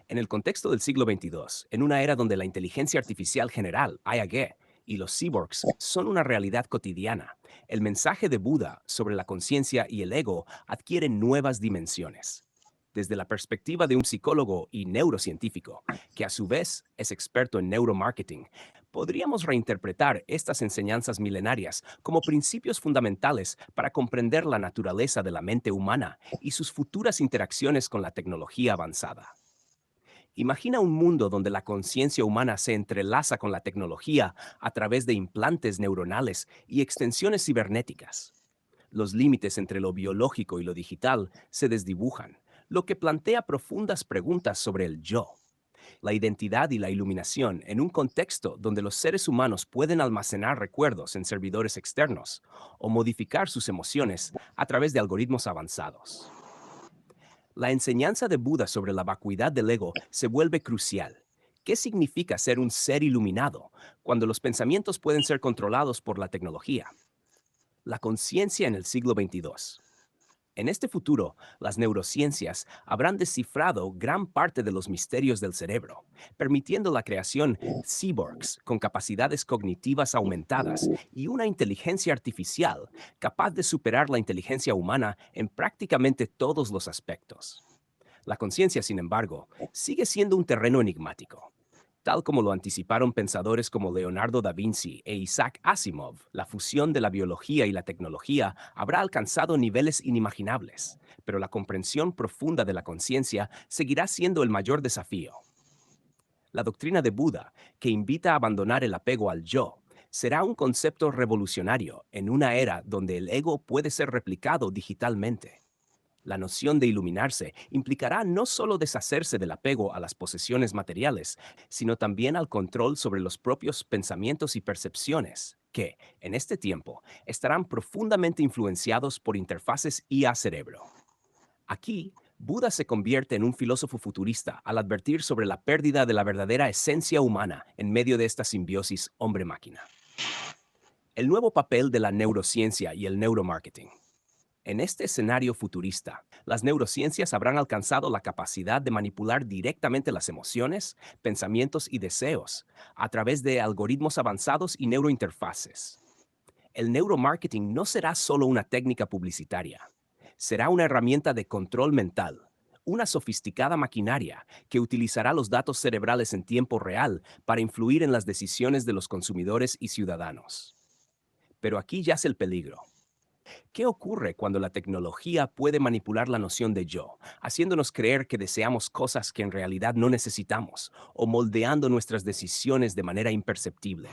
En el contexto del siglo XXII, en una era donde la inteligencia artificial general, IAG, y los cyborgs son una realidad cotidiana, el mensaje de Buda sobre la conciencia y el ego adquiere nuevas dimensiones. Desde la perspectiva de un psicólogo y neurocientífico, que a su vez es experto en neuromarketing, podríamos reinterpretar estas enseñanzas milenarias como principios fundamentales para comprender la naturaleza de la mente humana y sus futuras interacciones con la tecnología avanzada. Imagina un mundo donde la conciencia humana se entrelaza con la tecnología a través de implantes neuronales y extensiones cibernéticas. Los límites entre lo biológico y lo digital se desdibujan, lo que plantea profundas preguntas sobre el yo, la identidad y la iluminación en un contexto donde los seres humanos pueden almacenar recuerdos en servidores externos o modificar sus emociones a través de algoritmos avanzados. La enseñanza de Buda sobre la vacuidad del ego se vuelve crucial. ¿Qué significa ser un ser iluminado cuando los pensamientos pueden ser controlados por la tecnología? La conciencia en el siglo XXII. En este futuro, las neurociencias habrán descifrado gran parte de los misterios del cerebro, permitiendo la creación cyborgs con capacidades cognitivas aumentadas y una inteligencia artificial capaz de superar la inteligencia humana en prácticamente todos los aspectos. La conciencia, sin embargo, sigue siendo un terreno enigmático. Tal como lo anticiparon pensadores como Leonardo da Vinci e Isaac Asimov, la fusión de la biología y la tecnología habrá alcanzado niveles inimaginables, pero la comprensión profunda de la conciencia seguirá siendo el mayor desafío. La doctrina de Buda, que invita a abandonar el apego al yo, será un concepto revolucionario en una era donde el ego puede ser replicado digitalmente. La noción de iluminarse implicará no solo deshacerse del apego a las posesiones materiales, sino también al control sobre los propios pensamientos y percepciones, que, en este tiempo, estarán profundamente influenciados por interfaces IA-cerebro. Aquí, Buda se convierte en un filósofo futurista al advertir sobre la pérdida de la verdadera esencia humana en medio de esta simbiosis hombre-máquina. El nuevo papel de la neurociencia y el neuromarketing. En este escenario futurista, las neurociencias habrán alcanzado la capacidad de manipular directamente las emociones, pensamientos y deseos a través de algoritmos avanzados y neurointerfaces. El neuromarketing no será solo una técnica publicitaria, será una herramienta de control mental, una sofisticada maquinaria que utilizará los datos cerebrales en tiempo real para influir en las decisiones de los consumidores y ciudadanos. Pero aquí yace el peligro. ¿Qué ocurre cuando la tecnología puede manipular la noción de yo, haciéndonos creer que deseamos cosas que en realidad no necesitamos o moldeando nuestras decisiones de manera imperceptible?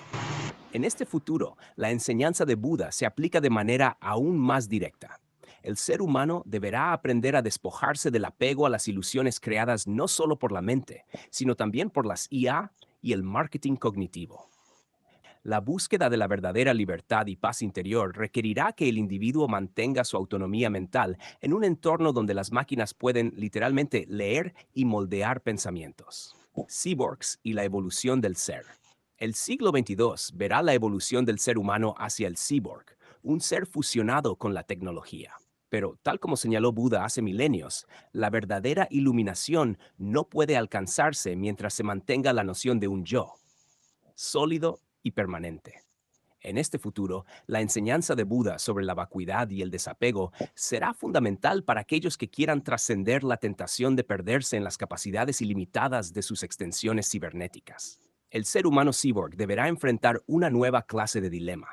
En este futuro, la enseñanza de Buda se aplica de manera aún más directa. El ser humano deberá aprender a despojarse del apego a las ilusiones creadas no solo por la mente, sino también por las IA y el marketing cognitivo. La búsqueda de la verdadera libertad y paz interior requerirá que el individuo mantenga su autonomía mental en un entorno donde las máquinas pueden literalmente leer y moldear pensamientos. Cyborgs y la evolución del ser. El siglo XXII verá la evolución del ser humano hacia el cyborg, un ser fusionado con la tecnología. Pero, tal como señaló Buda hace milenios, la verdadera iluminación no puede alcanzarse mientras se mantenga la noción de un yo sólido y permanente. En este futuro, la enseñanza de Buda sobre la vacuidad y el desapego será fundamental para aquellos que quieran trascender la tentación de perderse en las capacidades ilimitadas de sus extensiones cibernéticas. El ser humano cyborg deberá enfrentar una nueva clase de dilema.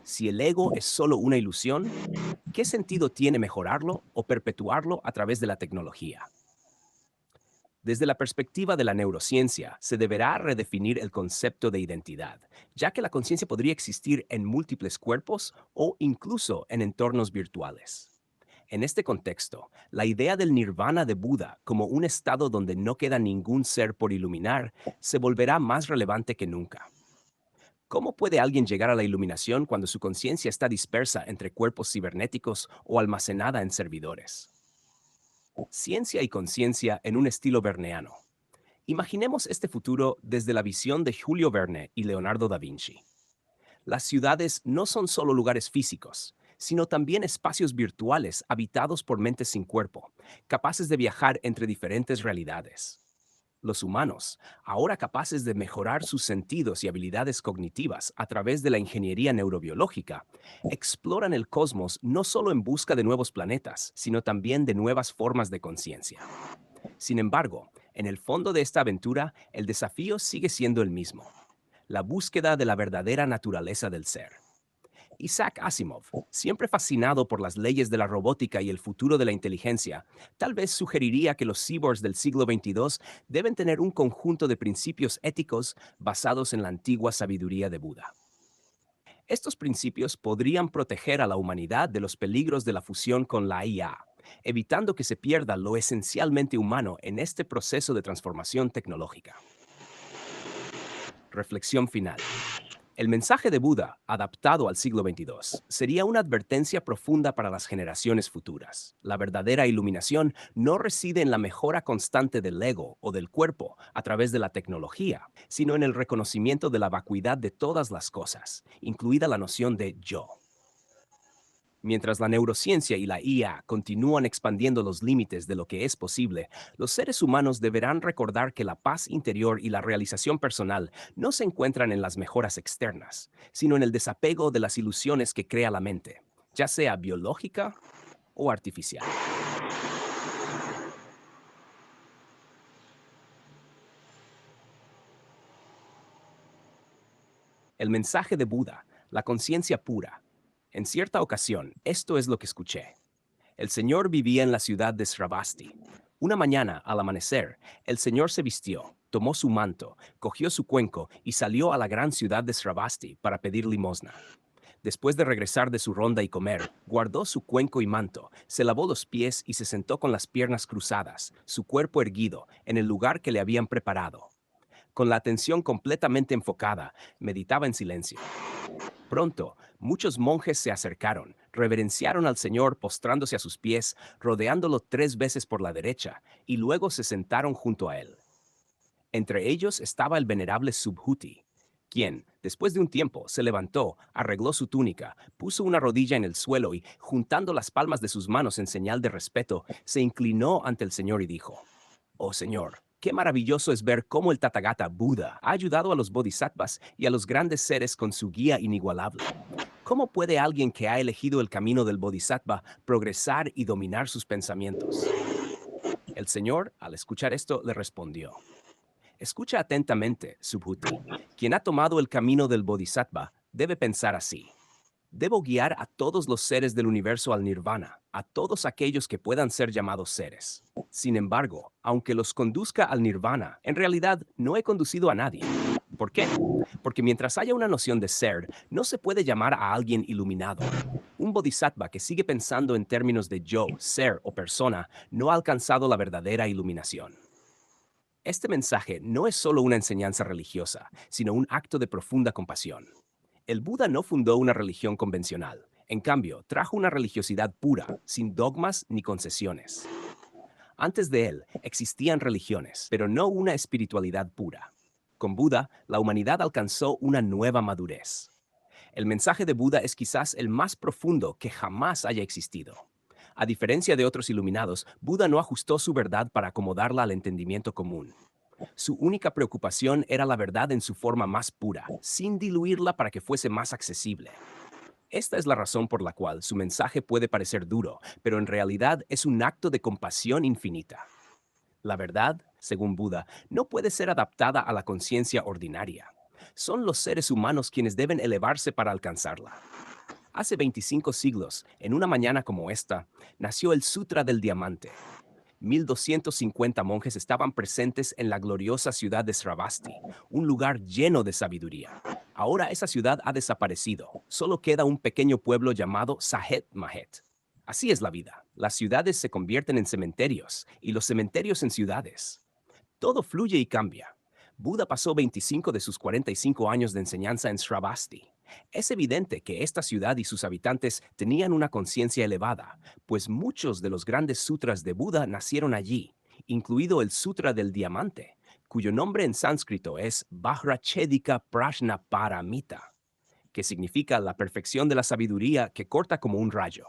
Si el ego es solo una ilusión, ¿qué sentido tiene mejorarlo o perpetuarlo a través de la tecnología? Desde la perspectiva de la neurociencia, se deberá redefinir el concepto de identidad, ya que la conciencia podría existir en múltiples cuerpos o incluso en entornos virtuales. En este contexto, la idea del nirvana de Buda como un estado donde no queda ningún ser por iluminar se volverá más relevante que nunca. ¿Cómo puede alguien llegar a la iluminación cuando su conciencia está dispersa entre cuerpos cibernéticos o almacenada en servidores? Ciencia y conciencia en un estilo verneano. Imaginemos este futuro desde la visión de Julio Verne y Leonardo da Vinci. Las ciudades no son solo lugares físicos, sino también espacios virtuales habitados por mentes sin cuerpo, capaces de viajar entre diferentes realidades. Los humanos, ahora capaces de mejorar sus sentidos y habilidades cognitivas a través de la ingeniería neurobiológica, exploran el cosmos no solo en busca de nuevos planetas, sino también de nuevas formas de conciencia. Sin embargo, en el fondo de esta aventura, el desafío sigue siendo el mismo: la búsqueda de la verdadera naturaleza del ser. Isaac Asimov, siempre fascinado por las leyes de la robótica y el futuro de la inteligencia, tal vez sugeriría que los cyborgs del siglo XXII deben tener un conjunto de principios éticos basados en la antigua sabiduría de Buda. Estos principios podrían proteger a la humanidad de los peligros de la fusión con la IA, evitando que se pierda lo esencialmente humano en este proceso de transformación tecnológica. Reflexión final. El mensaje de Buda, adaptado al siglo XXII, sería una advertencia profunda para las generaciones futuras. La verdadera iluminación no reside en la mejora constante del ego o del cuerpo a través de la tecnología, sino en el reconocimiento de la vacuidad de todas las cosas, incluida la noción de yo. Mientras la neurociencia y la IA continúan expandiendo los límites de lo que es posible, los seres humanos deberán recordar que la paz interior y la realización personal no se encuentran en las mejoras externas, sino en el desapego de las ilusiones que crea la mente, ya sea biológica o artificial. El mensaje de Buda, la conciencia pura. En cierta ocasión, esto es lo que escuché. El señor vivía en la ciudad de Sravasti. Una mañana, al amanecer, el señor se vistió, tomó su manto, cogió su cuenco y salió a la gran ciudad de Sravasti para pedir limosna. Después de regresar de su ronda y comer, guardó su cuenco y manto, se lavó los pies y se sentó con las piernas cruzadas, su cuerpo erguido, en el lugar que le habían preparado. Con la atención completamente enfocada, meditaba en silencio. Pronto, muchos monjes se acercaron, reverenciaron al Señor postrándose a sus pies, rodeándolo 3 veces por la derecha, y luego se sentaron junto a él. Entre ellos estaba el venerable Subhuti, quien, después de un tiempo, se levantó, arregló su túnica, puso una rodilla en el suelo y, juntando las palmas de sus manos en señal de respeto, se inclinó ante el Señor y dijo: Oh Señor, qué maravilloso es ver cómo el Tathagata Buda ha ayudado a los bodhisattvas y a los grandes seres con su guía inigualable. ¿Cómo puede alguien que ha elegido el camino del bodhisattva progresar y dominar sus pensamientos? El Señor, al escuchar esto, le respondió: Escucha atentamente, Subhuti. Quien ha tomado el camino del bodhisattva debe pensar así: debo guiar a todos los seres del universo al nirvana, a todos aquellos que puedan ser llamados seres. Sin embargo, aunque los conduzca al nirvana, en realidad no he conducido a nadie. ¿Por qué? Porque mientras haya una noción de ser, no se puede llamar a alguien iluminado. Un bodhisattva que sigue pensando en términos de yo, ser o persona no ha alcanzado la verdadera iluminación. Este mensaje no es solo una enseñanza religiosa, sino un acto de profunda compasión. El Buda no fundó una religión convencional. En cambio, trajo una religiosidad pura, sin dogmas ni concesiones. Antes de él, existían religiones, pero no una espiritualidad pura. Con Buda, la humanidad alcanzó una nueva madurez. El mensaje de Buda es quizás el más profundo que jamás haya existido. A diferencia de otros iluminados, Buda no ajustó su verdad para acomodarla al entendimiento común. Su única preocupación era la verdad en su forma más pura, sin diluirla para que fuese más accesible. Esta es la razón por la cual su mensaje puede parecer duro, pero en realidad es un acto de compasión infinita. La verdad, según Buda, no puede ser adaptada a la conciencia ordinaria. Son los seres humanos quienes deben elevarse para alcanzarla. Hace 25 siglos, en una mañana como esta, nació el Sutra del Diamante. 1250 monjes estaban presentes en la gloriosa ciudad de Sravasti, un lugar lleno de sabiduría. Ahora esa ciudad ha desaparecido, solo queda un pequeño pueblo llamado Sahet Mahet. Así es la vida. Las ciudades se convierten en cementerios y los cementerios en ciudades. Todo fluye y cambia. Buda pasó 25 de sus 45 años de enseñanza en Sravasti. Es evidente que esta ciudad y sus habitantes tenían una conciencia elevada, pues muchos de los grandes sutras de Buda nacieron allí, incluido el Sutra del Diamante, cuyo nombre en sánscrito es Vajrachedika Prajnaparamita, que significa la perfección de la sabiduría que corta como un rayo.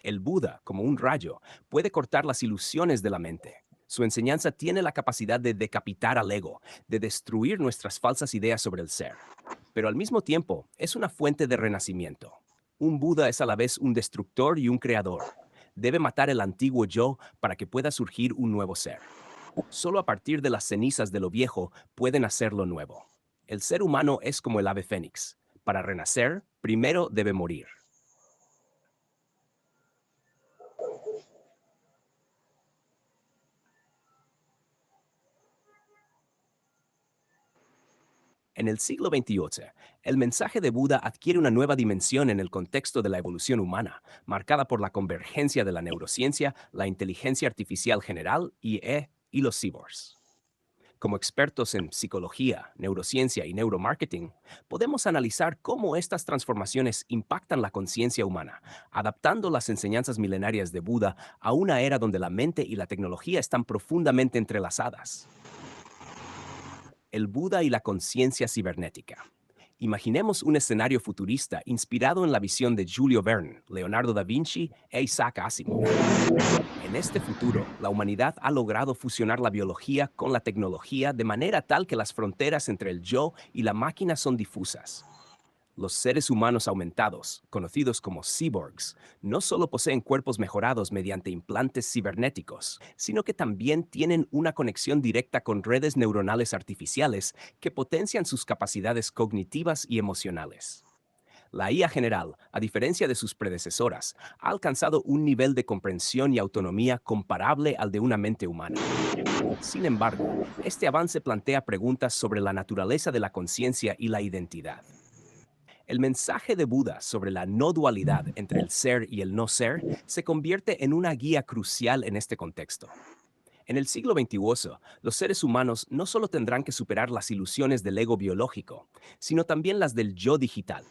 El Buda, como un rayo, puede cortar las ilusiones de la mente. Su enseñanza tiene la capacidad de decapitar al ego, de destruir nuestras falsas ideas sobre el ser. Pero al mismo tiempo, es una fuente de renacimiento. Un Buda es a la vez un destructor y un creador. Debe matar el antiguo yo para que pueda surgir un nuevo ser. Solo a partir de las cenizas de lo viejo pueden hacer lo nuevo. El ser humano es como el ave fénix. Para renacer, primero debe morir. En el siglo XXVIII, el mensaje de Buda adquiere una nueva dimensión en el contexto de la evolución humana, marcada por la convergencia de la neurociencia, la inteligencia artificial general y los cyborgs. Como expertos en psicología, neurociencia y neuromarketing, podemos analizar cómo estas transformaciones impactan la conciencia humana, adaptando las enseñanzas milenarias de Buda a una era donde la mente y la tecnología están profundamente entrelazadas. El Buda y la conciencia cibernética. Imaginemos un escenario futurista inspirado en la visión de Julio Verne, Leonardo da Vinci e Isaac Asimov. En este futuro, la humanidad ha logrado fusionar la biología con la tecnología de manera tal que las fronteras entre el yo y la máquina son difusas. Los seres humanos aumentados, conocidos como cyborgs, no solo poseen cuerpos mejorados mediante implantes cibernéticos, sino que también tienen una conexión directa con redes neuronales artificiales que potencian sus capacidades cognitivas y emocionales. La IA general, a diferencia de sus predecesoras, ha alcanzado un nivel de comprensión y autonomía comparable al de una mente humana. Sin embargo, este avance plantea preguntas sobre la naturaleza de la conciencia y la identidad. El mensaje de Buda sobre la no dualidad entre el ser y el no ser se convierte en una guía crucial en este contexto. En el siglo XXI, los seres humanos no solo tendrán que superar las ilusiones del ego biológico, sino también las del yo digital.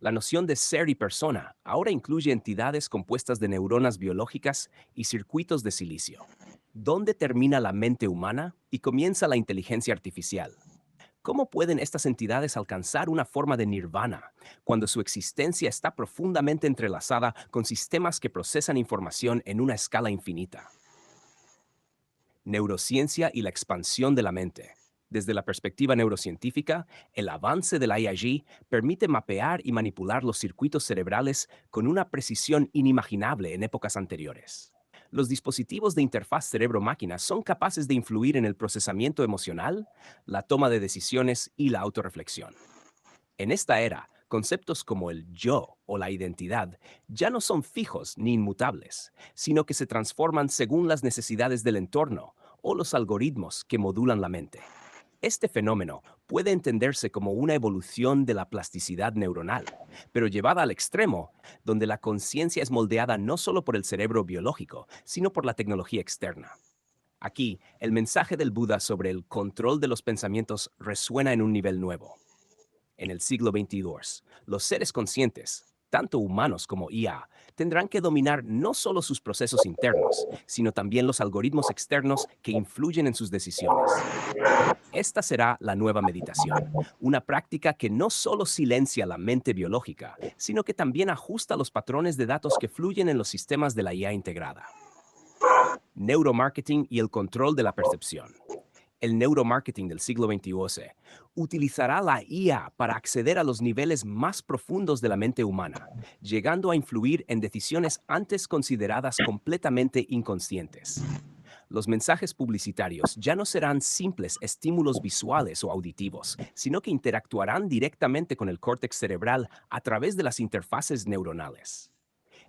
La noción de ser y persona ahora incluye entidades compuestas de neuronas biológicas y circuitos de silicio. ¿Dónde termina la mente humana y comienza la inteligencia artificial? ¿Cómo pueden estas entidades alcanzar una forma de nirvana cuando su existencia está profundamente entrelazada con sistemas que procesan información en una escala infinita? Neurociencia y la expansión de la mente. Desde la perspectiva neurocientífica, el avance de la IAG permite mapear y manipular los circuitos cerebrales con una precisión inimaginable en épocas anteriores. Los dispositivos de interfaz cerebro-máquina son capaces de influir en el procesamiento emocional, la toma de decisiones y la autorreflexión. En esta era, conceptos como el yo o la identidad ya no son fijos ni inmutables, sino que se transforman según las necesidades del entorno o los algoritmos que modulan la mente. Este fenómeno puede entenderse como una evolución de la plasticidad neuronal, pero llevada al extremo, donde la conciencia es moldeada no solo por el cerebro biológico, sino por la tecnología externa. Aquí, el mensaje del Buda sobre el control de los pensamientos resuena en un nivel nuevo. En el siglo XXII, los seres conscientes, tanto humanos como IA, tendrán que dominar no solo sus procesos internos, sino también los algoritmos externos que influyen en sus decisiones. Esta será la nueva meditación, una práctica que no solo silencia la mente biológica, sino que también ajusta los patrones de datos que fluyen en los sistemas de la IA integrada. Neuromarketing y el control de la percepción. El neuromarketing del siglo XXI utilizará la IA para acceder a los niveles más profundos de la mente humana, llegando a influir en decisiones antes consideradas completamente inconscientes. Los mensajes publicitarios ya no serán simples estímulos visuales o auditivos, sino que interactuarán directamente con el córtex cerebral a través de las interfaces neuronales.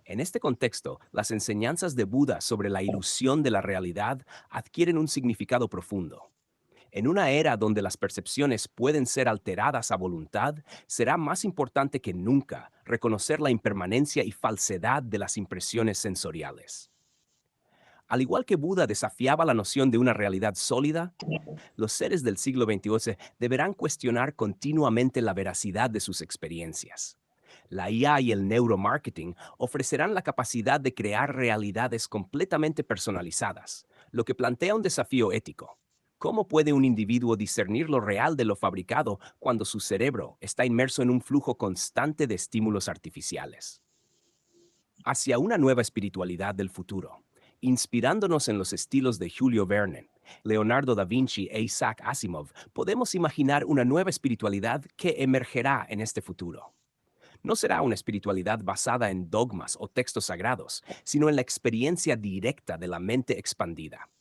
En este contexto, las enseñanzas de Buda sobre la ilusión de la realidad adquieren un significado profundo. En una era donde las percepciones pueden ser alteradas a voluntad, será más importante que nunca reconocer la impermanencia y falsedad de las impresiones sensoriales. Al igual que Buda desafiaba la noción de una realidad sólida, los seres del siglo XXI deberán cuestionar continuamente la veracidad de sus experiencias. La IA y el neuromarketing ofrecerán la capacidad de crear realidades completamente personalizadas, lo que plantea un desafío ético. ¿Cómo puede un individuo discernir lo real de lo fabricado cuando su cerebro está inmerso en un flujo constante de estímulos artificiales? Hacia una nueva espiritualidad del futuro. Inspirándonos en los estilos de Julio Verne, Leonardo da Vinci e Isaac Asimov, podemos imaginar una nueva espiritualidad que emergerá en este futuro. No será una espiritualidad basada en dogmas o textos sagrados, sino en la experiencia directa de la mente expandida.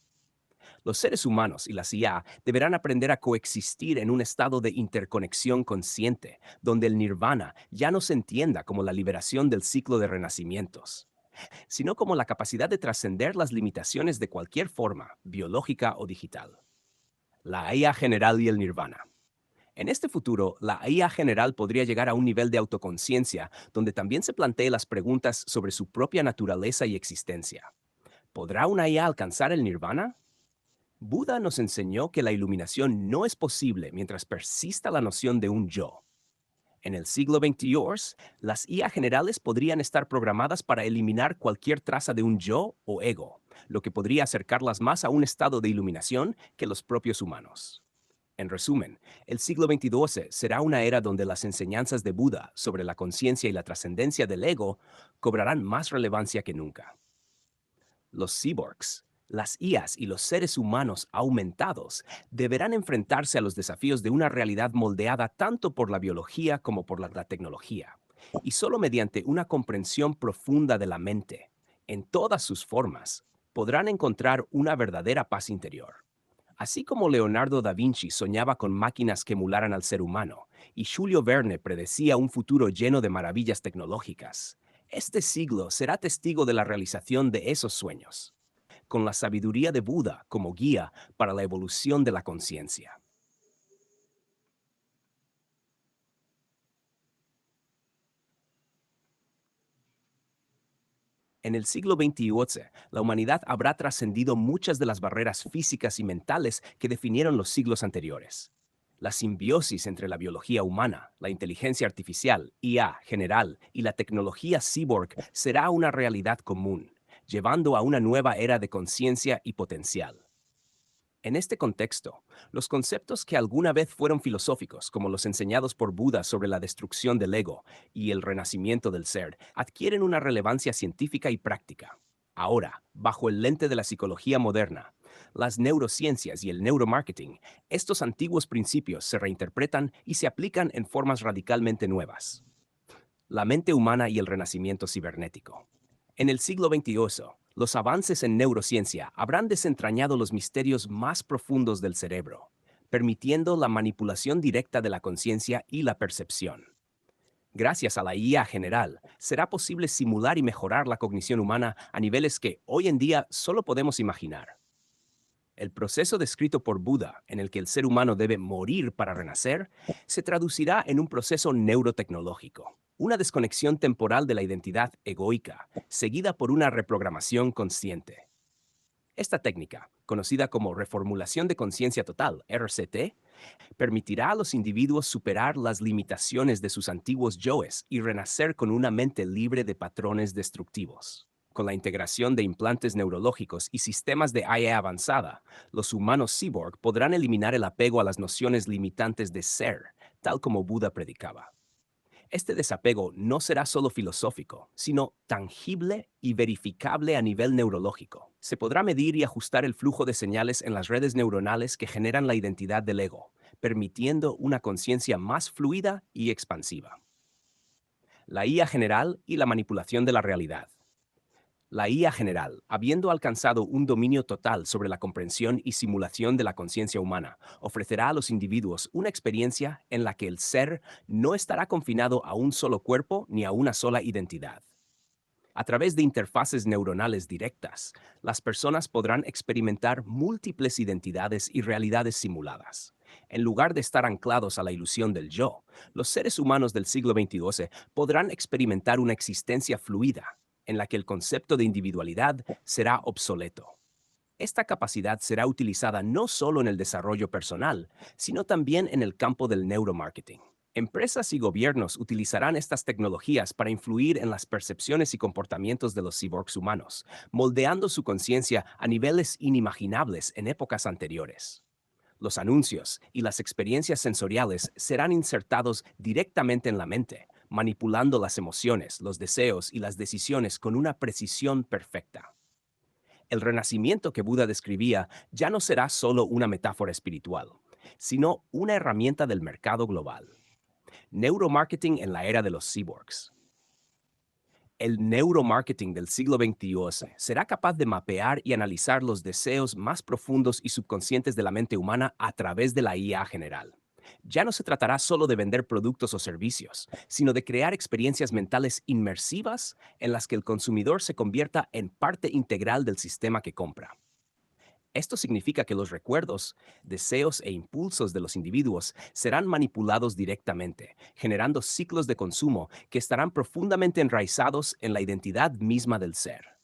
Los seres humanos y las IA deberán aprender a coexistir en un estado de interconexión consciente, donde el nirvana ya no se entienda como la liberación del ciclo de renacimientos, sino como la capacidad de trascender las limitaciones de cualquier forma, biológica o digital. La IA general y el nirvana. En este futuro, la IA general podría llegar a un nivel de autoconciencia donde también se plantee las preguntas sobre su propia naturaleza y existencia. ¿Podrá una IA alcanzar el nirvana? Buda nos enseñó que la iluminación no es posible mientras persista la noción de un yo. En el siglo XXI, las IA generales podrían estar programadas para eliminar cualquier traza de un yo o ego, lo que podría acercarlas más a un estado de iluminación que los propios humanos. En resumen, el siglo XXII será una era donde las enseñanzas de Buda sobre la conciencia y la trascendencia del ego cobrarán más relevancia que nunca. Los cyborgs, las IAs y los seres humanos aumentados deberán enfrentarse a los desafíos de una realidad moldeada tanto por la biología como por la tecnología, y solo mediante una comprensión profunda de la mente, en todas sus formas, podrán encontrar una verdadera paz interior. Así como Leonardo da Vinci soñaba con máquinas que emularan al ser humano, y Julio Verne predecía un futuro lleno de maravillas tecnológicas, este siglo será testigo de la realización de esos sueños, con la sabiduría de Buda como guía para la evolución de la conciencia. En el siglo XXIII, la humanidad habrá trascendido muchas de las barreras físicas y mentales que definieron los siglos anteriores. La simbiosis entre la biología humana, la inteligencia artificial, IA general y la tecnología cyborg será una realidad común, llevando a una nueva era de conciencia y potencial. En este contexto, los conceptos que alguna vez fueron filosóficos, como los enseñados por Buda sobre la destrucción del ego y el renacimiento del ser, adquieren una relevancia científica y práctica. Ahora, bajo el lente de la psicología moderna, las neurociencias y el neuromarketing, estos antiguos principios se reinterpretan y se aplican en formas radicalmente nuevas. La mente humana y el renacimiento cibernético. En el siglo XXI, los avances en neurociencia habrán desentrañado los misterios más profundos del cerebro, permitiendo la manipulación directa de la conciencia y la percepción. Gracias a la IA general, será posible simular y mejorar la cognición humana a niveles que hoy en día solo podemos imaginar. El proceso descrito por Buda, en el que el ser humano debe morir para renacer, se traducirá en un proceso neurotecnológico, una desconexión temporal de la identidad egoica, seguida por una reprogramación consciente. Esta técnica, conocida como reformulación de conciencia total, RCT, permitirá a los individuos superar las limitaciones de sus antiguos yoes y renacer con una mente libre de patrones destructivos. Con la integración de implantes neurológicos y sistemas de IA avanzada, los humanos cyborg podrán eliminar el apego a las nociones limitantes de ser, tal como Buda predicaba. Este desapego no será solo filosófico, sino tangible y verificable a nivel neurológico. Se podrá medir y ajustar el flujo de señales en las redes neuronales que generan la identidad del ego, permitiendo una conciencia más fluida y expansiva. La IA general y la manipulación de la realidad. La IA general, habiendo alcanzado un dominio total sobre la comprensión y simulación de la conciencia humana, ofrecerá a los individuos una experiencia en la que el ser no estará confinado a un solo cuerpo ni a una sola identidad. A través de interfaces neuronales directas, las personas podrán experimentar múltiples identidades y realidades simuladas. En lugar de estar anclados a la ilusión del yo, los seres humanos del siglo XXII podrán experimentar una existencia fluida, en la que el concepto de individualidad será obsoleto. Esta capacidad será utilizada no solo en el desarrollo personal, sino también en el campo del neuromarketing. Empresas y gobiernos utilizarán estas tecnologías para influir en las percepciones y comportamientos de los cyborgs humanos, moldeando su conciencia a niveles inimaginables en épocas anteriores. Los anuncios y las experiencias sensoriales serán insertados directamente en la mente, manipulando las emociones, los deseos y las decisiones con una precisión perfecta. El renacimiento que Buda describía ya no será solo una metáfora espiritual, sino una herramienta del mercado global. Neuromarketing en la era de los cyborgs. El neuromarketing del siglo XXI será capaz de mapear y analizar los deseos más profundos y subconscientes de la mente humana a través de la IA general. Ya no se tratará solo de vender productos o servicios, sino de crear experiencias mentales inmersivas en las que el consumidor se convierta en parte integral del sistema que compra. Esto significa que los recuerdos, deseos e impulsos de los individuos serán manipulados directamente, generando ciclos de consumo que estarán profundamente enraizados en la identidad misma del ser.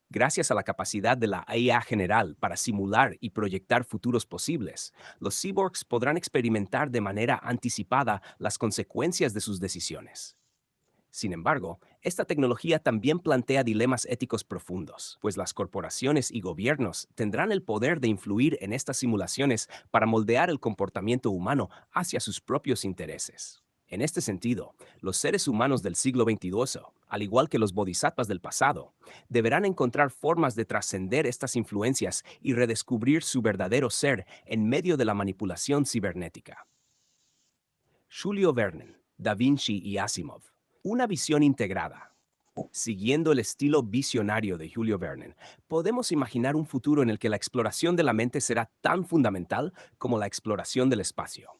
Gracias a la capacidad de la IA general para simular y proyectar futuros posibles, los cyborgs podrán experimentar de manera anticipada las consecuencias de sus decisiones. Sin embargo, esta tecnología también plantea dilemas éticos profundos, pues las corporaciones y gobiernos tendrán el poder de influir en estas simulaciones para moldear el comportamiento humano hacia sus propios intereses. En este sentido, los seres humanos del siglo XXII, al igual que los bodhisattvas del pasado, deberán encontrar formas de trascender estas influencias y redescubrir su verdadero ser en medio de la manipulación cibernética. Julio Verne, Da Vinci y Asimov. Una visión integrada. Siguiendo el estilo visionario de Julio Verne, podemos imaginar un futuro en el que la exploración de la mente será tan fundamental como la exploración del espacio.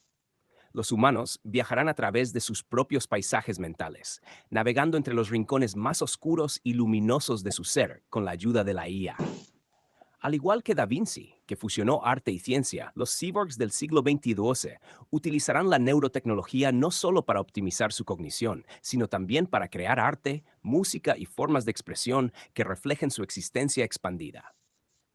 Los humanos viajarán a través de sus propios paisajes mentales, navegando entre los rincones más oscuros y luminosos de su ser con la ayuda de la IA. Al igual que Da Vinci, que fusionó arte y ciencia, los cyborgs del siglo XXII utilizarán la neurotecnología no solo para optimizar su cognición, sino también para crear arte, música y formas de expresión que reflejen su existencia expandida.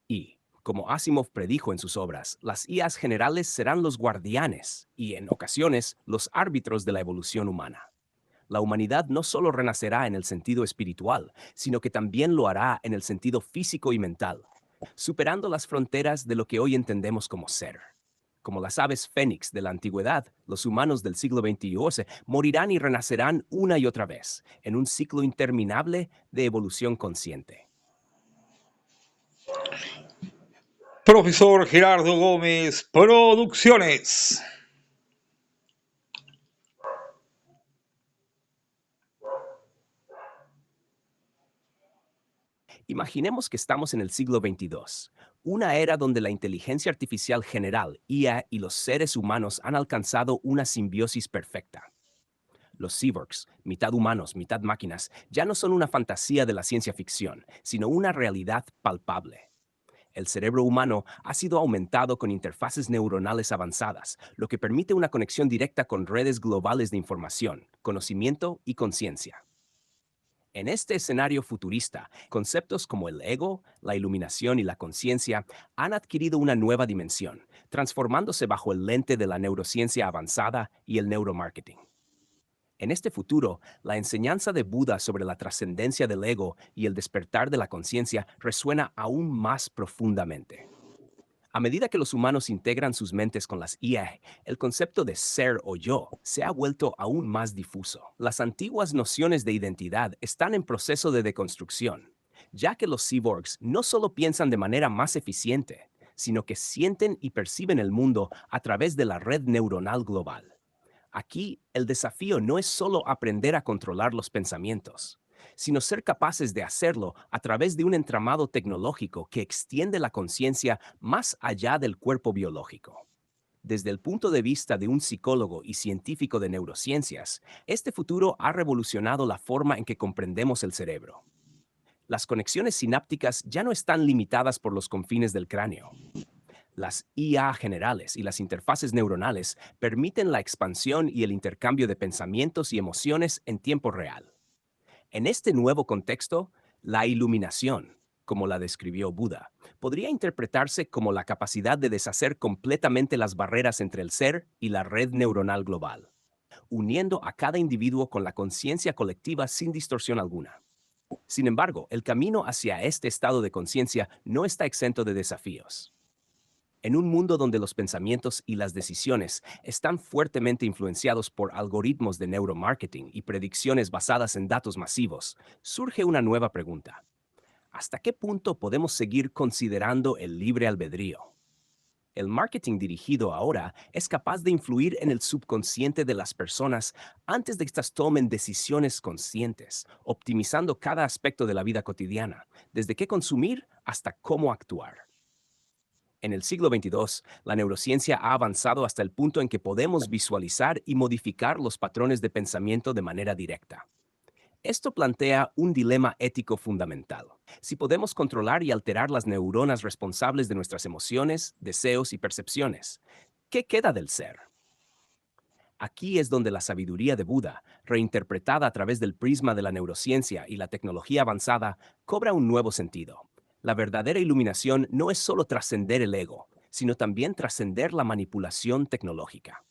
Y, como Asimov predijo en sus obras, las IAs generales serán los guardianes y, en ocasiones, los árbitros de la evolución humana. La humanidad no solo renacerá en el sentido espiritual, sino que también lo hará en el sentido físico y mental, superando las fronteras de lo que hoy entendemos como ser. Como las aves fénix de la antigüedad, los humanos del siglo XXI morirán y renacerán una y otra vez, en un ciclo interminable de evolución consciente. Profesor Gerardo Gómez, Producciones. Imaginemos que estamos en el siglo XXII, una era donde la inteligencia artificial general, IA, y los seres humanos han alcanzado una simbiosis perfecta. Los cyborgs, mitad humanos, mitad máquinas, ya no son una fantasía de la ciencia ficción, sino una realidad palpable. El cerebro humano ha sido aumentado con interfaces neuronales avanzadas, lo que permite una conexión directa con redes globales de información, conocimiento y conciencia. En este escenario futurista, conceptos como el ego, la iluminación y la conciencia han adquirido una nueva dimensión, transformándose bajo el lente de la neurociencia avanzada y el neuromarketing. En este futuro, la enseñanza de Buda sobre la trascendencia del ego y el despertar de la conciencia resuena aún más profundamente. A medida que los humanos integran sus mentes con las IA, el concepto de ser o yo se ha vuelto aún más difuso. Las antiguas nociones de identidad están en proceso de deconstrucción, ya que los cyborgs no solo piensan de manera más eficiente, sino que sienten y perciben el mundo a través de la red neuronal global. Aquí, el desafío no es solo aprender a controlar los pensamientos, sino ser capaces de hacerlo a través de un entramado tecnológico que extiende la conciencia más allá del cuerpo biológico. Desde el punto de vista de un psicólogo y científico de neurociencias, este futuro ha revolucionado la forma en que comprendemos el cerebro. Las conexiones sinápticas ya no están limitadas por los confines del cráneo. Las IA generales y las interfaces neuronales permiten la expansión y el intercambio de pensamientos y emociones en tiempo real. En este nuevo contexto, la iluminación, como la describió Buda, podría interpretarse como la capacidad de deshacer completamente las barreras entre el ser y la red neuronal global, uniendo a cada individuo con la conciencia colectiva sin distorsión alguna. Sin embargo, el camino hacia este estado de conciencia no está exento de desafíos. En un mundo donde los pensamientos y las decisiones están fuertemente influenciados por algoritmos de neuromarketing y predicciones basadas en datos masivos, surge una nueva pregunta. ¿Hasta qué punto podemos seguir considerando el libre albedrío? El marketing dirigido ahora es capaz de influir en el subconsciente de las personas antes de que éstas tomen decisiones conscientes, optimizando cada aspecto de la vida cotidiana, desde qué consumir hasta cómo actuar. En el siglo XXII, la neurociencia ha avanzado hasta el punto en que podemos visualizar y modificar los patrones de pensamiento de manera directa. Esto plantea un dilema ético fundamental. Si podemos controlar y alterar las neuronas responsables de nuestras emociones, deseos y percepciones, ¿qué queda del ser? Aquí es donde la sabiduría de Buda, reinterpretada a través del prisma de la neurociencia y la tecnología avanzada, cobra un nuevo sentido. La verdadera iluminación no es solo trascender el ego, sino también trascender la manipulación tecnológica.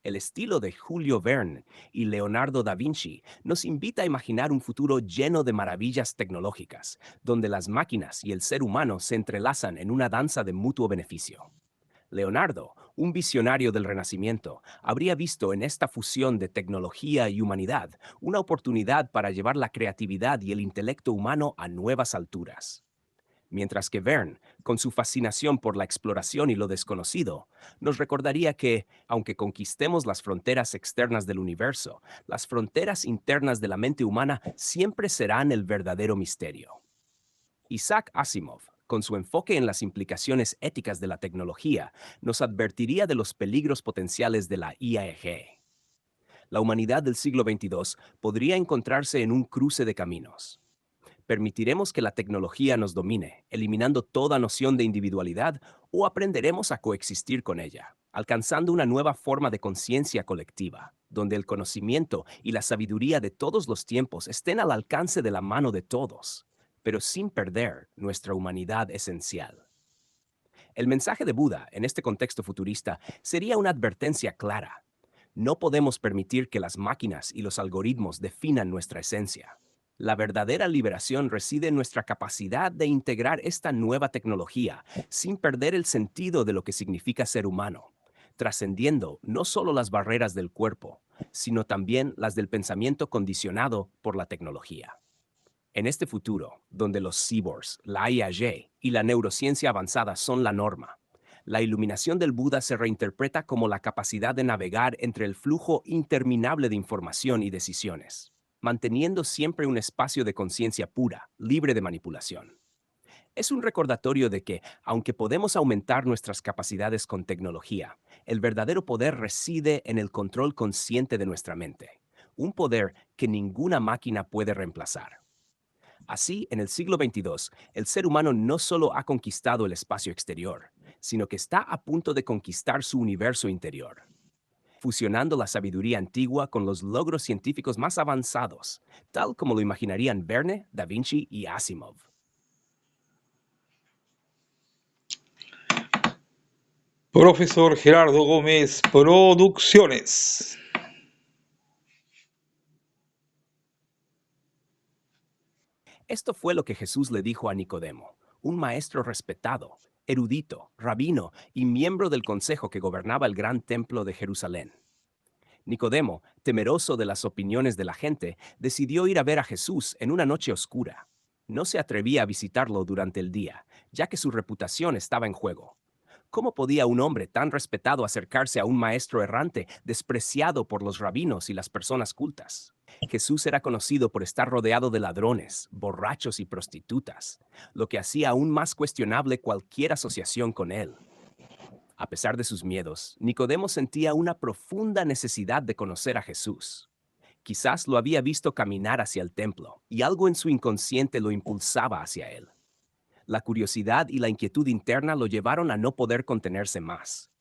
El estilo de Julio Verne y Leonardo da Vinci nos invita a imaginar un futuro lleno de maravillas tecnológicas, donde las máquinas y el ser humano se entrelazan en una danza de mutuo beneficio. Leonardo, un visionario del Renacimiento, habría visto en esta fusión de tecnología y humanidad una oportunidad para llevar la creatividad y el intelecto humano a nuevas alturas. Mientras que Verne, con su fascinación por la exploración y lo desconocido, nos recordaría que, aunque conquistemos las fronteras externas del universo, las fronteras internas de la mente humana siempre serán el verdadero misterio. Isaac Asimov, con su enfoque en las implicaciones éticas de la tecnología, nos advertiría de los peligros potenciales de la IAG. La humanidad del siglo XXII podría encontrarse en un cruce de caminos. ¿Permitiremos que la tecnología nos domine, eliminando toda noción de individualidad, o aprenderemos a coexistir con ella, alcanzando una nueva forma de conciencia colectiva, donde el conocimiento y la sabiduría de todos los tiempos estén al alcance de la mano de todos, pero sin perder nuestra humanidad esencial? El mensaje de Buda, en este contexto futurista, sería una advertencia clara. No podemos permitir que las máquinas y los algoritmos definan nuestra esencia. La verdadera liberación reside en nuestra capacidad de integrar esta nueva tecnología sin perder el sentido de lo que significa ser humano, trascendiendo no solo las barreras del cuerpo, sino también las del pensamiento condicionado por la tecnología. En este futuro, donde los cyborgs, la IAG y la neurociencia avanzada son la norma, la iluminación del Buda se reinterpreta como la capacidad de navegar entre el flujo interminable de información y decisiones, manteniendo siempre un espacio de conciencia pura, libre de manipulación. Es un recordatorio de que, aunque podemos aumentar nuestras capacidades con tecnología, el verdadero poder reside en el control consciente de nuestra mente, un poder que ninguna máquina puede reemplazar. Así, en el siglo XXII, el ser humano no solo ha conquistado el espacio exterior, sino que está a punto de conquistar su universo interior, fusionando la sabiduría antigua con los logros científicos más avanzados, tal como lo imaginarían Verne, Da Vinci y Asimov. Profesor Gerardo Gómez, Producciones. Esto fue lo que Jesús le dijo a Nicodemo, un maestro respetado, erudito, rabino y miembro del consejo que gobernaba el gran templo de Jerusalén. Nicodemo, temeroso de las opiniones de la gente, decidió ir a ver a Jesús en una noche oscura. No se atrevía a visitarlo durante el día, ya que su reputación estaba en juego. ¿Cómo podía un hombre tan respetado acercarse a un maestro errante, despreciado por los rabinos y las personas cultas? Jesús era conocido por estar rodeado de ladrones, borrachos y prostitutas, lo que hacía aún más cuestionable cualquier asociación con él. A pesar de sus miedos, Nicodemo sentía una profunda necesidad de conocer a Jesús. Quizás lo había visto caminar hacia el templo, y algo en su inconsciente lo impulsaba hacia él. La curiosidad y la inquietud interna lo llevaron a no poder contenerse más.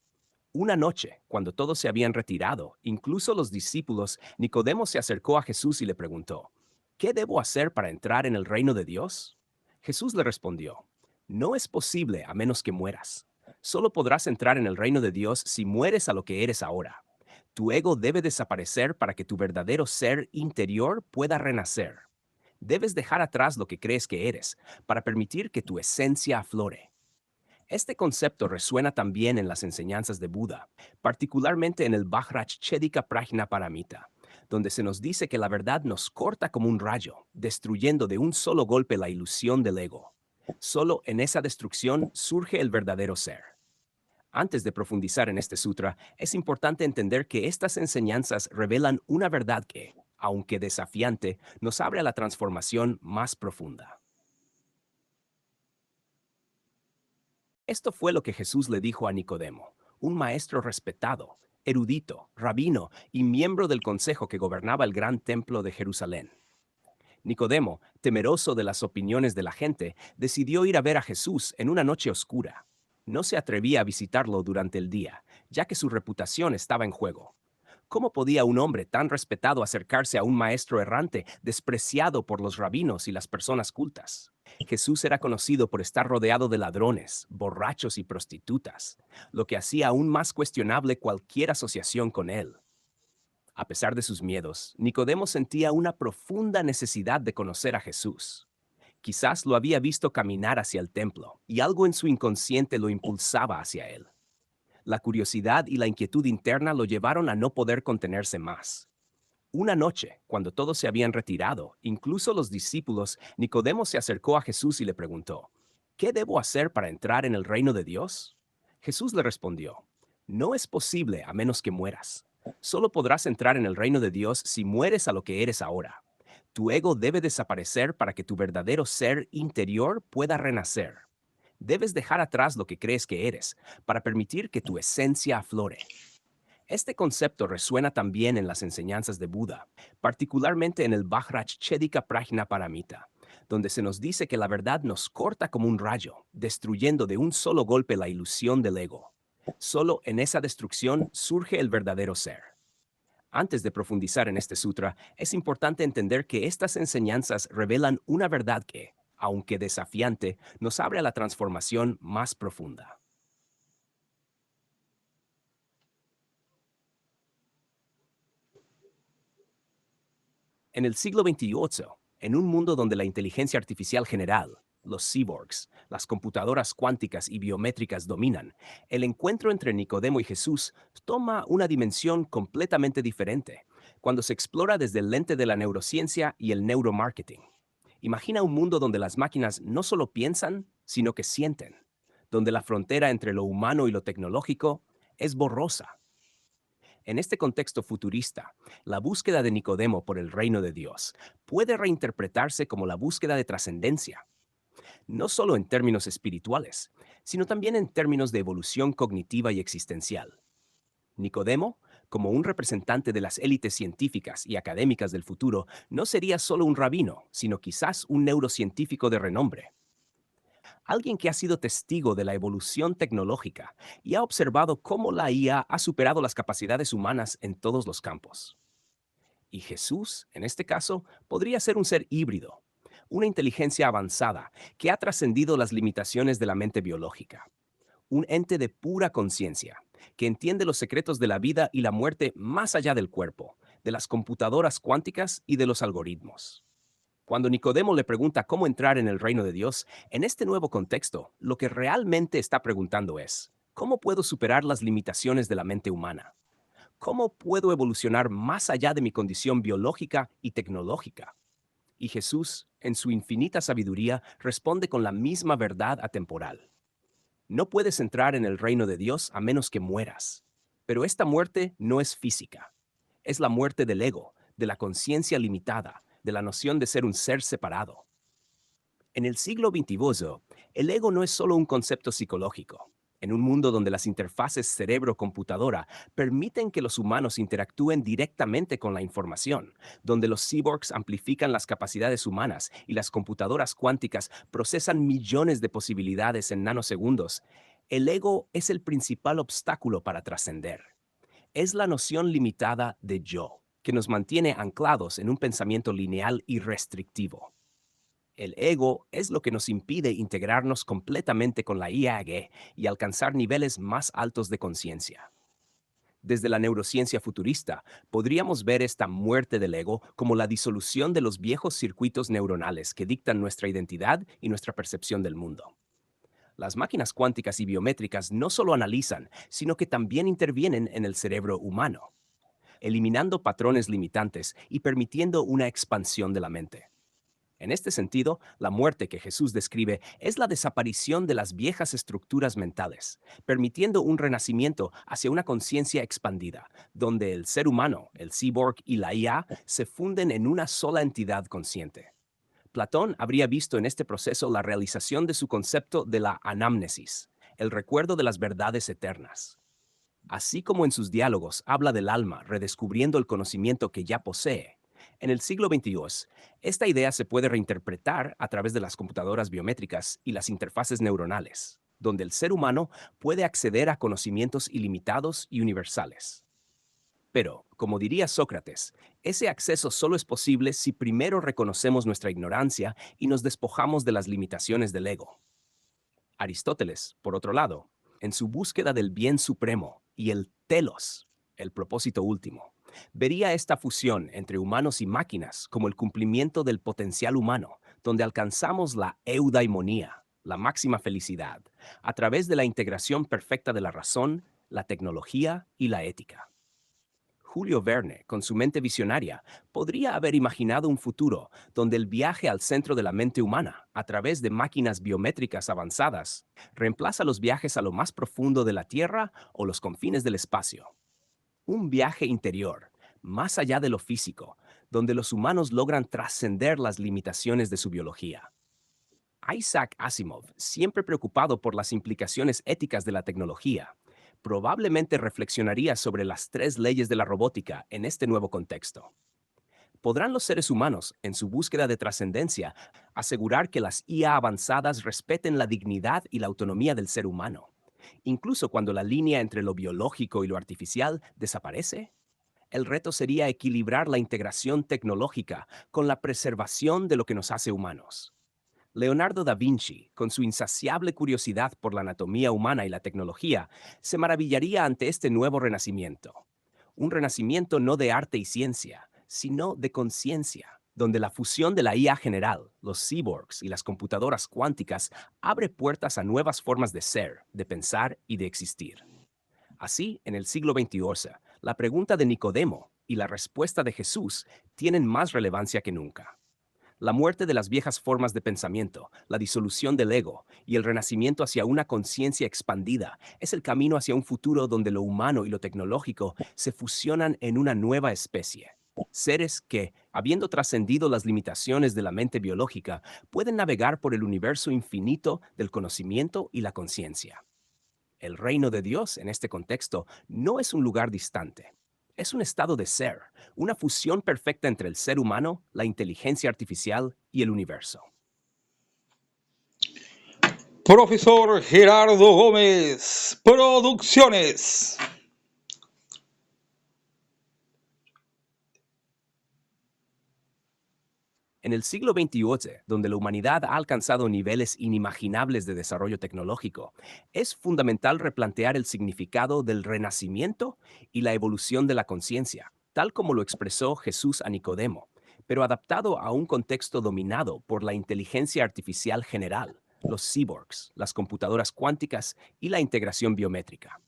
Una noche, cuando todos se habían retirado, incluso los discípulos, Nicodemo se acercó a Jesús y le preguntó, ¿qué debo hacer para entrar en el reino de Dios? Jesús le respondió, no es posible a menos que mueras. Solo podrás entrar en el reino de Dios si mueres a lo que eres ahora. Tu ego debe desaparecer para que tu verdadero ser interior pueda renacer. Debes dejar atrás lo que crees que eres, para permitir que tu esencia aflore. Este concepto resuena también en las enseñanzas de Buda, particularmente en el Vajrachedika Prajnaparamita, donde se nos dice que la verdad nos corta como un rayo, destruyendo de un solo golpe la ilusión del ego. Solo en esa destrucción surge el verdadero ser. Antes de profundizar en este sutra, es importante entender que estas enseñanzas revelan una verdad que, aunque desafiante, nos abre a la transformación más profunda. Esto fue lo que Jesús le dijo a Nicodemo, un maestro respetado, erudito, rabino y miembro del consejo que gobernaba el gran templo de Jerusalén. Nicodemo, temeroso de las opiniones de la gente, decidió ir a ver a Jesús en una noche oscura. No se atrevía a visitarlo durante el día, ya que su reputación estaba en juego. ¿Cómo podía un hombre tan respetado acercarse a un maestro errante, despreciado por los rabinos y las personas cultas? Jesús era conocido por estar rodeado de ladrones, borrachos y prostitutas, lo que hacía aún más cuestionable cualquier asociación con él. A pesar de sus miedos, Nicodemo sentía una profunda necesidad de conocer a Jesús. Quizás lo había visto caminar hacia el templo, y algo en su inconsciente lo impulsaba hacia él. La curiosidad y la inquietud interna lo llevaron a no poder contenerse más. Una noche, cuando todos se habían retirado, incluso los discípulos, Nicodemo se acercó a Jesús y le preguntó, ¿qué debo hacer para entrar en el reino de Dios? Jesús le respondió, no es posible a menos que mueras. Solo podrás entrar en el reino de Dios si mueres a lo que eres ahora. Tu ego debe desaparecer para que tu verdadero ser interior pueda renacer. Debes dejar atrás lo que crees que eres, para permitir que tu esencia aflore. Este concepto resuena también en las enseñanzas de Buda, particularmente en el Vajrachedika Prajnaparamita, donde se nos dice que la verdad nos corta como un rayo, destruyendo de un solo golpe la ilusión del ego. Solo en esa destrucción surge el verdadero ser. Antes de profundizar en este sutra, es importante entender que estas enseñanzas revelan una verdad que, aunque desafiante, nos abre a la transformación más profunda. En el siglo XXVIII, en un mundo donde la inteligencia artificial general, los cyborgs, las computadoras cuánticas y biométricas dominan, el encuentro entre Nicodemo y Jesús toma una dimensión completamente diferente, cuando se explora desde el lente de la neurociencia y el neuromarketing. Imagina un mundo donde las máquinas no solo piensan, sino que sienten, donde la frontera entre lo humano y lo tecnológico es borrosa. En este contexto futurista, la búsqueda de Nicodemo por el reino de Dios puede reinterpretarse como la búsqueda de trascendencia, no solo en términos espirituales, sino también en términos de evolución cognitiva y existencial. Nicodemo, como un representante de las élites científicas y académicas del futuro, no sería solo un rabino, sino quizás un neurocientífico de renombre, alguien que ha sido testigo de la evolución tecnológica y ha observado cómo la IA ha superado las capacidades humanas en todos los campos. Y Jesús, en este caso, podría ser un ser híbrido, una inteligencia avanzada que ha trascendido las limitaciones de la mente biológica, un ente de pura conciencia, que entiende los secretos de la vida y la muerte más allá del cuerpo, de las computadoras cuánticas y de los algoritmos. Cuando Nicodemo le pregunta cómo entrar en el reino de Dios, en este nuevo contexto, lo que realmente está preguntando es, ¿cómo puedo superar las limitaciones de la mente humana? ¿Cómo puedo evolucionar más allá de mi condición biológica y tecnológica? Y Jesús, en su infinita sabiduría, responde con la misma verdad atemporal. No puedes entrar en el reino de Dios a menos que mueras. Pero esta muerte no es física. Es la muerte del ego, de la conciencia limitada, de la noción de ser un ser separado. En el siglo XXI, el ego no es solo un concepto psicológico. En un mundo donde las interfaces cerebro-computadora permiten que los humanos interactúen directamente con la información, donde los cyborgs amplifican las capacidades humanas y las computadoras cuánticas procesan millones de posibilidades en nanosegundos, el ego es el principal obstáculo para trascender. Es la noción limitada de yo, que nos mantiene anclados en un pensamiento lineal y restrictivo. El ego es lo que nos impide integrarnos completamente con la IAG y alcanzar niveles más altos de conciencia. Desde la neurociencia futurista, podríamos ver esta muerte del ego como la disolución de los viejos circuitos neuronales que dictan nuestra identidad y nuestra percepción del mundo. Las máquinas cuánticas y biométricas no solo analizan, sino que también intervienen en el cerebro humano. eliminando patrones limitantes y permitiendo una expansión de la mente. En este sentido, la muerte que Jesús describe es la desaparición de las viejas estructuras mentales, permitiendo un renacimiento hacia una conciencia expandida, donde el ser humano, el cyborg y la IA se funden en una sola entidad consciente. Platón habría visto en este proceso la realización de su concepto de la anamnesis, el recuerdo de las verdades eternas. Así como en sus diálogos habla del alma redescubriendo el conocimiento que ya posee, en el siglo XXII, esta idea se puede reinterpretar a través de las computadoras biométricas y las interfaces neuronales, donde el ser humano puede acceder a conocimientos ilimitados y universales. Pero, como diría Sócrates, ese acceso solo es posible si primero reconocemos nuestra ignorancia y nos despojamos de las limitaciones del ego. Aristóteles, por otro lado, en su búsqueda del bien supremo y el telos, el propósito último, vería esta fusión entre humanos y máquinas como el cumplimiento del potencial humano, donde alcanzamos la eudaimonía, la máxima felicidad, a través de la integración perfecta de la razón, la tecnología y la ética. Julio Verne, con su mente visionaria, podría haber imaginado un futuro donde el viaje al centro de la mente humana, a través de máquinas biométricas avanzadas, reemplaza los viajes a lo más profundo de la Tierra o los confines del espacio. Un viaje interior, más allá de lo físico, donde los humanos logran trascender las limitaciones de su biología. Isaac Asimov, siempre preocupado por las implicaciones éticas de la tecnología, probablemente reflexionaría sobre las tres leyes de la robótica en este nuevo contexto. ¿Podrán los seres humanos, en su búsqueda de trascendencia, asegurar que las IA avanzadas respeten la dignidad y la autonomía del ser humano, incluso cuando la línea entre lo biológico y lo artificial desaparece? El reto sería equilibrar la integración tecnológica con la preservación de lo que nos hace humanos. Leonardo da Vinci, con su insaciable curiosidad por la anatomía humana y la tecnología, se maravillaría ante este nuevo renacimiento. Un renacimiento no de arte y ciencia, sino de conciencia, donde la fusión de la IA general, los cyborgs y las computadoras cuánticas abre puertas a nuevas formas de ser, de pensar y de existir. Así, en el siglo XXI, la pregunta de Nicodemo y la respuesta de Jesús tienen más relevancia que nunca. La muerte de las viejas formas de pensamiento, la disolución del ego y el renacimiento hacia una conciencia expandida es el camino hacia un futuro donde lo humano y lo tecnológico se fusionan en una nueva especie. Seres que, habiendo trascendido las limitaciones de la mente biológica, pueden navegar por el universo infinito del conocimiento y la conciencia. El reino de Dios, en este contexto, no es un lugar distante. Es un estado de ser, una fusión perfecta entre el ser humano, la inteligencia artificial y el universo. Profesor Gerardo Gómez, Producciones. En el siglo XXI, donde la humanidad ha alcanzado niveles inimaginables de desarrollo tecnológico, es fundamental replantear el significado del renacimiento y la evolución de la conciencia, tal como lo expresó Jesús a Nicodemo, pero adaptado a un contexto dominado por la inteligencia artificial general, los cyborgs, las computadoras cuánticas y la integración biométrica.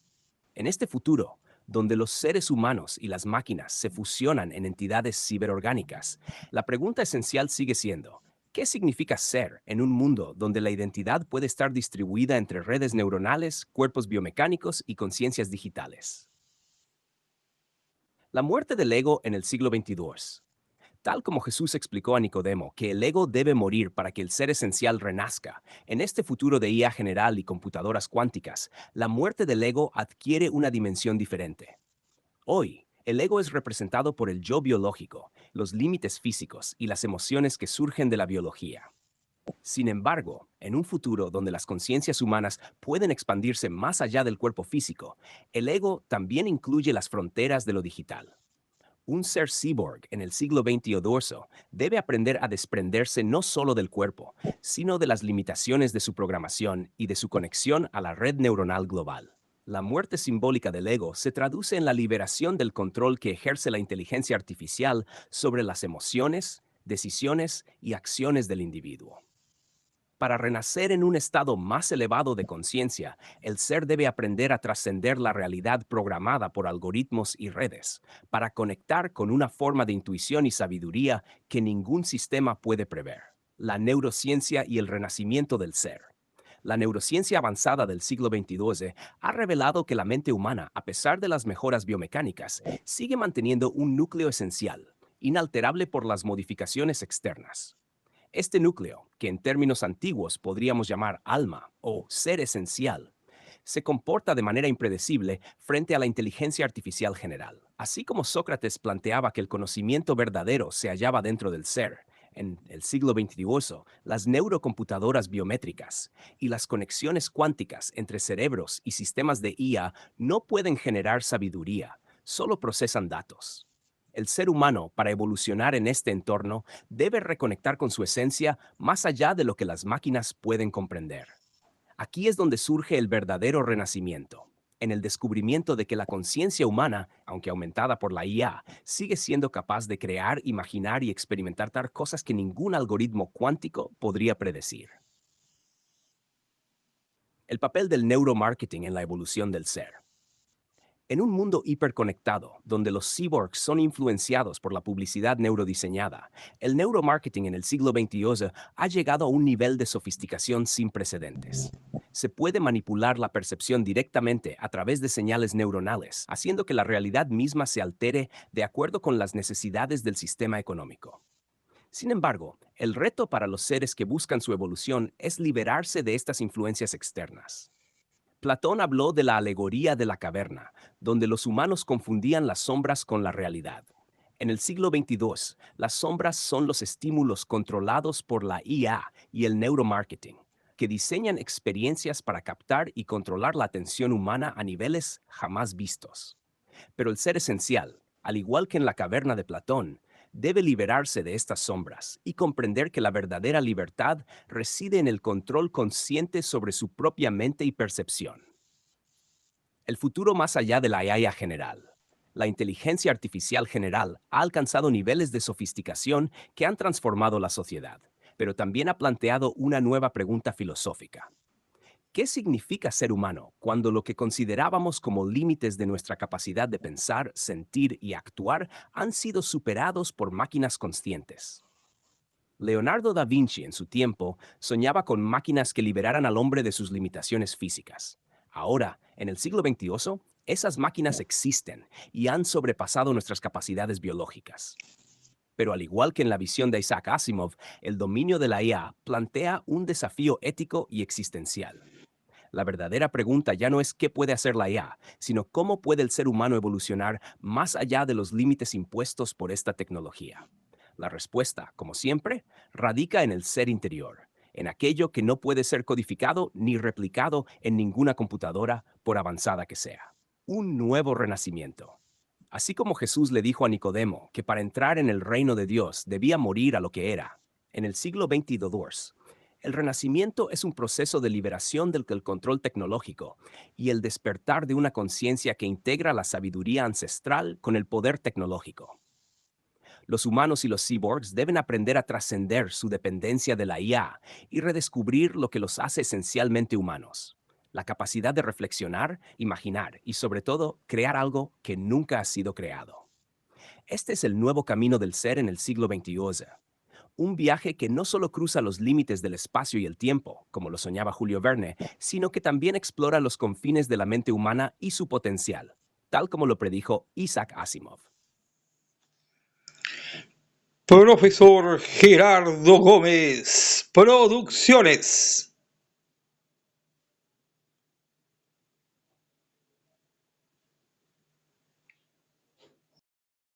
En este futuro, donde los seres humanos y las máquinas se fusionan en entidades ciberorgánicas, la pregunta esencial sigue siendo, ¿qué significa ser en un mundo donde la identidad puede estar distribuida entre redes neuronales, cuerpos biomecánicos y conciencias digitales? La muerte del ego en el siglo XXII. Tal como Jesús explicó a Nicodemo que el ego debe morir para que el ser esencial renazca, en este futuro de IA general y computadoras cuánticas, la muerte del ego adquiere una dimensión diferente. Hoy, el ego es representado por el yo biológico, los límites físicos y las emociones que surgen de la biología. Sin embargo, en un futuro donde las conciencias humanas pueden expandirse más allá del cuerpo físico, el ego también incluye las fronteras de lo digital. Un ser cyborg en el siglo XXI debe aprender a desprenderse no solo del cuerpo, sino de las limitaciones de su programación y de su conexión a la red neuronal global. La muerte simbólica del ego se traduce en la liberación del control que ejerce la inteligencia artificial sobre las emociones, decisiones y acciones del individuo. Para renacer en un estado más elevado de conciencia, el ser debe aprender a trascender la realidad programada por algoritmos y redes, para conectar con una forma de intuición y sabiduría que ningún sistema puede prever. La neurociencia y el renacimiento del ser. La neurociencia avanzada del siglo XXII ha revelado que la mente humana, a pesar de las mejoras biomecánicas, sigue manteniendo un núcleo esencial, inalterable por las modificaciones externas. Este núcleo, que en términos antiguos podríamos llamar alma o ser esencial, se comporta de manera impredecible frente a la inteligencia artificial general. Así como Sócrates planteaba que el conocimiento verdadero se hallaba dentro del ser, en el siglo XXI, las neurocomputadoras biométricas y las conexiones cuánticas entre cerebros y sistemas de IA no pueden generar sabiduría, solo procesan datos. El ser humano, para evolucionar en este entorno, debe reconectar con su esencia más allá de lo que las máquinas pueden comprender. Aquí es donde surge el verdadero renacimiento, en el descubrimiento de que la conciencia humana, aunque aumentada por la IA, sigue siendo capaz de crear, imaginar y experimentar tal cosas que ningún algoritmo cuántico podría predecir. El papel del neuromarketing en la evolución del ser. En un mundo hiperconectado, donde los cyborgs son influenciados por la publicidad neurodiseñada, el neuromarketing en el siglo XXI ha llegado a un nivel de sofisticación sin precedentes. Se puede manipular la percepción directamente a través de señales neuronales, haciendo que la realidad misma se altere de acuerdo con las necesidades del sistema económico. Sin embargo, el reto para los seres que buscan su evolución es liberarse de estas influencias externas. Platón habló de la alegoría de la caverna, donde los humanos confundían las sombras con la realidad. En el siglo XXII, las sombras son los estímulos controlados por la IA y el neuromarketing, que diseñan experiencias para captar y controlar la atención humana a niveles jamás vistos. Pero el ser esencial, al igual que en la caverna de Platón, debe liberarse de estas sombras y comprender que la verdadera libertad reside en el control consciente sobre su propia mente y percepción. El futuro más allá de la IA general. La inteligencia artificial general ha alcanzado niveles de sofisticación que han transformado la sociedad, pero también ha planteado una nueva pregunta filosófica. ¿Qué significa ser humano cuando lo que considerábamos como límites de nuestra capacidad de pensar, sentir y actuar han sido superados por máquinas conscientes? Leonardo da Vinci en su tiempo soñaba con máquinas que liberaran al hombre de sus limitaciones físicas. Ahora, en el siglo XXI, esas máquinas existen y han sobrepasado nuestras capacidades biológicas. Pero al igual que en la visión de Isaac Asimov, el dominio de la IA plantea un desafío ético y existencial. La verdadera pregunta ya no es qué puede hacer la IA, sino cómo puede el ser humano evolucionar más allá de los límites impuestos por esta tecnología. La respuesta, como siempre, radica en el ser interior, en aquello que no puede ser codificado ni replicado en ninguna computadora, por avanzada que sea. Un nuevo renacimiento. Así como Jesús le dijo a Nicodemo que para entrar en el reino de Dios debía morir a lo que era, en el siglo XXII, el renacimiento es un proceso de liberación del control tecnológico y el despertar de una conciencia que integra la sabiduría ancestral con el poder tecnológico. Los humanos y los cyborgs deben aprender a trascender su dependencia de la IA y redescubrir lo que los hace esencialmente humanos: la capacidad de reflexionar, imaginar y, sobre todo, crear algo que nunca ha sido creado. Este es el nuevo camino del ser en el siglo XXI. Un viaje que no solo cruza los límites del espacio y el tiempo, como lo soñaba Julio Verne, sino que también explora los confines de la mente humana y su potencial, tal como lo predijo Isaac Asimov. Profesor Gerardo Gómez, Producciones.